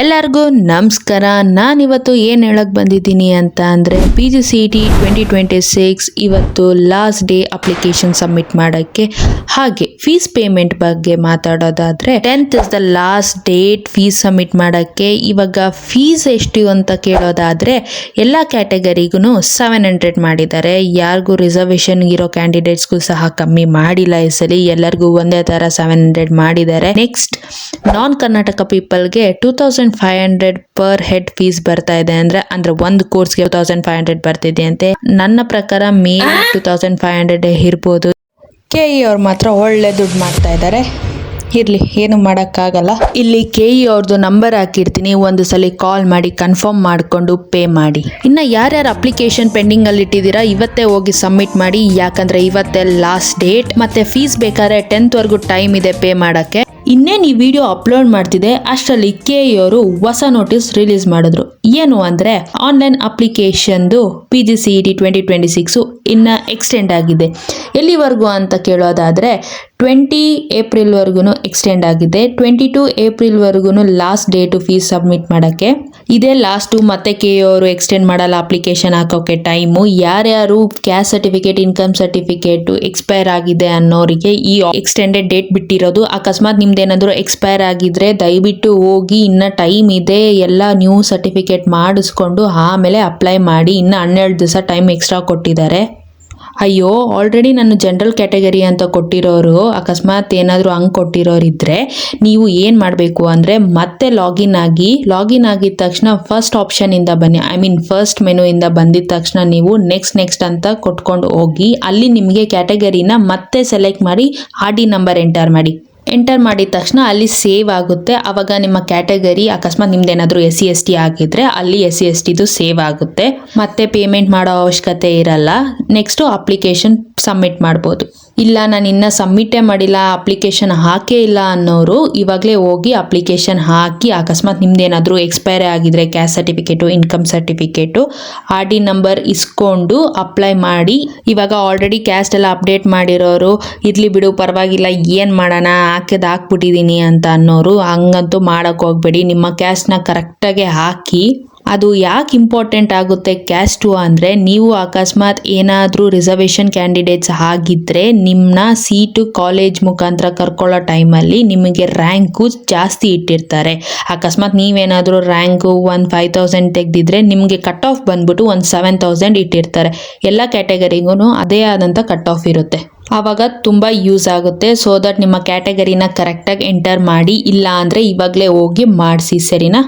ಎಲ್ಲರಿಗೂ ನಮಸ್ಕಾರ. ನಾನಿವತ್ತು ಏನು ಹೇಳಕ್ ಬಂದಿದ್ದೀನಿ ಅಂತ ಅಂದರೆ PGCET 2026 ಇವತ್ತು ಲಾಸ್ಟ್ ಡೇ ಅಪ್ಲಿಕೇಶನ್ ಸಬ್ಮಿಟ್ ಮಾಡೋಕ್ಕೆ. ಹಾಗೆ ಫೀಸ್ ಪೇಮೆಂಟ್ ಬಗ್ಗೆ ಮಾತಾಡೋದಾದರೆ 10th is the last date fees submit ಮಾಡೋಕ್ಕೆ. ಇವಾಗ ಫೀಸ್ ಎಷ್ಟು ಅಂತ ಕೇಳೋದಾದರೆ ಎಲ್ಲ ಕ್ಯಾಟಗರಿಗೂ 700 ಮಾಡಿದ್ದಾರೆ. ಯಾರಿಗೂ ರಿಸರ್ವೇಷನ್ ಇರೋ ಕ್ಯಾಂಡಿಡೇಟ್ಸ್ಗೂ ಸಹ ಕಮ್ಮಿ ಮಾಡಿಲ್ಲ. ಈ ಸಲ ಎಲ್ಲರಿಗೂ ಒಂದೇ ಥರ 700 ಮಾಡಿದ್ದಾರೆ. ನೆಕ್ಸ್ಟ್ ನಾನ್ ಕರ್ನಾಟಕ ಪೀಪಲ್ಗೆ 2500 ಪರ್ ಹೆಡ್ ಫೀಸ್ ಬರ್ತಾ ಇದೆ. ಅಂದ್ರೆ ಒಂದು ಕೋರ್ಸ್ಗೆ 2500 ಬರ್ತಿದೆ ಅಂತೆ. ನನ್ನ ಪ್ರಕಾರ ಮೇ 2500 ಇರ್ಬೋದು. KE ಅವ್ರು ಮಾತ್ರ ಒಳ್ಳೆ ದುಡ್ಡು ಮಾಡ್ತಾ ಇದ್ದಾರೆ. ಇರಲಿ, ಏನು ಮಾಡೋಕ್ಕಾಗಲ್ಲ. ಇಲ್ಲಿ KE ಅವ್ರದ್ದು ನಂಬರ್ ಹಾಕಿರ್ತೀನಿ, ಒಂದು ಸಲ ಕಾಲ್ ಮಾಡಿ ಕನ್ಫರ್ಮ್ ಮಾಡಿಕೊಂಡು ಪೇ ಮಾಡಿ. ಇನ್ನು ಯಾರ್ಯಾರು ಅಪ್ಲಿಕೇಶನ್ ಪೆಂಡಿಂಗಲ್ಲಿ ಇಟ್ಟಿದ್ದೀರಾ ಇವತ್ತೇ ಹೋಗಿ ಸಬ್ಮಿಟ್ ಮಾಡಿ, ಯಾಕಂದರೆ ಇವತ್ತೇ ಲಾಸ್ಟ್ ಡೇಟ್. ಮತ್ತು ಫೀಸ್ ಬೇಕಾದ್ರೆ 10th ಟೈಮ್ ಇದೆ ಪೇ ಮಾಡೋಕ್ಕೆ. ಇನ್ನೇನು ಈ ವಿಡಿಯೋ ಅಪ್ಲೋಡ್ ಮಾಡ್ತಿದೆ ಅಷ್ಟರಲ್ಲಿ KE ಅವರು ಹೊಸ ನೋಟಿಸ್ ರಿಲೀಸ್ ಮಾಡಿದ್ರು. ಏನು ಅಂದರೆ ಆನ್ಲೈನ್ ಅಪ್ಲಿಕೇಶನ್ದು PGCET 2026 ಇನ್ನು ಎಕ್ಸ್ಟೆಂಡ್ ಆಗಿದೆ. ಎಲ್ಲಿವರೆಗೂ ಅಂತ ಕೇಳೋದಾದರೆ 20 ಏಪ್ರಿಲ್ವರೆಗೂ ಎಕ್ಸ್ಟೆಂಡ್ ಆಗಿದೆ. 22 ಏಪ್ರಿಲ್ವರೆಗೂ ಲಾಸ್ಟ್ ಡೇಟು ಫೀಸ್ ಸಬ್ಮಿಟ್ ಮಾಡೋಕ್ಕೆ. ಇದೇ ಲಾಸ್ಟು. ಮತ್ತೆ KE ಅವರು ಎಕ್ಸ್ಟೆಂಡ್ ಮಾಡಲ್ಲ ಅಪ್ಲಿಕೇಶನ್ ಹಾಕೋಕ್ಕೆ ಟೈಮು. ಯಾರ್ಯಾರು caste certificate, income certificate expire ಆಗಿದೆ ಅನ್ನೋರಿಗೆ ಈ ಎಕ್ಸ್ಟೆಂಡೆಡ್ ಡೇಟ್ ಬಿಟ್ಟಿರೋದು. ಅಕಸ್ಮಾತ್ ನಿಮ್ದೇನಾದರೂ ಎಕ್ಸ್ಪೈರ್ ಆಗಿದ್ರೆ ದಯವಿಟ್ಟು ಹೋಗಿ, ಇನ್ನು ಟೈಮ್ ಇದೆ, ಎಲ್ಲ ನ್ಯೂ ಸರ್ಟಿಫಿಕೇಟ್ ಮಾಡಿಸ್ಕೊಂಡು ಆಮೇಲೆ ಅಪ್ಲೈ ಮಾಡಿ. ಇನ್ನು 12 ದಿವಸ ಟೈಮ್ ಎಕ್ಸ್ಟ್ರಾ ಕೊಟ್ಟಿದ್ದಾರೆ. ಅಯ್ಯೋ, ಆಲ್ರೆಡಿ ನಾನು ಜನರಲ್ ಕ್ಯಾಟಗರಿ ಅಂತ ಕೊಟ್ಟಿರೋರು ಅಕಸ್ಮಾತ್ ಏನಾದರೂ ಹಂಗೆ ಕೊಟ್ಟಿರೋರಿದ್ದರೆ ನೀವು ಏನು ಮಾಡಬೇಕು ಅಂದರೆ ಮತ್ತೆ ಲಾಗಿನ್ ಆಗಿದ ತಕ್ಷಣ ಫಸ್ಟ್ ಆಪ್ಷನಿಂದ ಬನ್ನಿ. ಫಸ್ಟ್ ಮೆನುಯಿಂದ ಬಂದಿದ ತಕ್ಷಣ ನೀವು ನೆಕ್ಸ್ಟ್ ಅಂತ ಕೊಟ್ಕೊಂಡು ಹೋಗಿ ಅಲ್ಲಿ ನಿಮಗೆ ಕ್ಯಾಟಗರಿನ ಮತ್ತೆ ಸೆಲೆಕ್ಟ್ ಮಾಡಿ RD ನಂಬರ್ ಎಂಟರ್ ಮಾಡಿದ ತಕ್ಷಣ ಅಲ್ಲಿ ಸೇವ್ ಆಗುತ್ತೆ. ಆವಾಗ ನಿಮ್ಮ ಕ್ಯಾಟಗರಿ ಅಕಸ್ಮಾತ್ ನಿಮ್ದೇನಾದರೂ SC ST ಆಗಿದ್ರೆ ಅಲ್ಲಿ SC STದು ಸೇವ್ ಆಗುತ್ತೆ. ಮತ್ತೆ ಪೇಮೆಂಟ್ ಮಾಡೋ ಅವಶ್ಯಕತೆ ಇರಲ್ಲ. ನೆಕ್ಸ್ಟು ಅಪ್ಲಿಕೇಶನ್ ಸಬ್ಮಿಟ್ ಮಾಡ್ಬೋದು. ಇಲ್ಲ, ನಾನು ಇನ್ನೂ ಸಬ್ಮಿಟೇ ಮಾಡಿಲ್ಲ, ಅಪ್ಲಿಕೇಶನ್ ಹಾಕೇ ಇಲ್ಲ ಅನ್ನೋರು ಇವಾಗಲೇ ಹೋಗಿ ಅಪ್ಲಿಕೇಶನ್ ಹಾಕಿ, ಅಕಸ್ಮಾತ್ ನಿಮ್ದೇನಾದರೂ ಎಕ್ಸ್ಪೈರ್ ಆಗಿದ್ರೆ caste certificate, income certificate, RD number ಇಸ್ಕೊಂಡು ಅಪ್ಲೈ ಮಾಡಿ. ಇವಾಗ ಆಲ್ರೆಡಿ ಕ್ಯಾಸ್ಟ್ ಎಲ್ಲ ಅಪ್ಡೇಟ್ ಮಾಡಿರೋರು ಇರಲಿ ಬಿಡು ಪರವಾಗಿಲ್ಲ, ಏನು ಮಾಡೋಣ, ಹಾಕ್ಬಿಟ್ಟಿದ್ದೀನಿ ಅಂತ ಅನ್ನೋರು ಹಂಗಂತೂ ಮಾಡೋಕ್ಕೆ ಹೋಗ್ಬೇಡಿ. ನಿಮ್ಮ ಕ್ಯಾಸ್ಟ್ನ ಕರೆಕ್ಟಾಗಿ ಹಾಕಿ. ಅದು ಯಾಕೆ ಇಂಪಾರ್ಟೆಂಟ್ ಆಗುತ್ತೆ ಕ್ಯಾಸ್ಟು ಅಂದರೆ, ನೀವು ಅಕಸ್ಮಾತ್ ಏನಾದರೂ ರಿಸರ್ವೇಷನ್ ಕ್ಯಾಂಡಿಡೇಟ್ಸ್ ಆಗಿದ್ದರೆ ನಿಮ್ಮನ್ನ ಸೀಟು ಕಾಲೇಜ್ ಮುಖಾಂತರ ಕರ್ಕೊಳ್ಳೋ ಟೈಮಲ್ಲಿ ನಿಮಗೆ ರ್ಯಾಂಕು ಜಾಸ್ತಿ ಇಟ್ಟಿರ್ತಾರೆ. ಅಕಸ್ಮಾತ್ ನೀವೇನಾದರೂ ರ್ಯಾಂಕು 5000 ತೆಗೆದಿದ್ರೆ ನಿಮಗೆ ಕಟ್ ಆಫ್ ಬಂದ್ಬಿಟ್ಟು 7000 ಇಟ್ಟಿರ್ತಾರೆ. ಎಲ್ಲ ಕ್ಯಾಟಗರಿಗೂ ಅದೇ ಆದಂಥ ಕಟ್ ಆಫ್ ಇರುತ್ತೆ. ಆವಾಗ ತುಂಬ ಯೂಸ್ ಆಗುತ್ತೆ. ಸೊ ದಟ್ ನಿಮ್ಮ ಕ್ಯಾಟಗರಿನ ಕರೆಕ್ಟಾಗಿ ಎಂಟರ್ ಮಾಡಿ. ಇಲ್ಲ ಅಂದರೆ ಇವಾಗಲೇ ಹೋಗಿ ಮಾಡಿಸಿ, ಸರಿನಾ?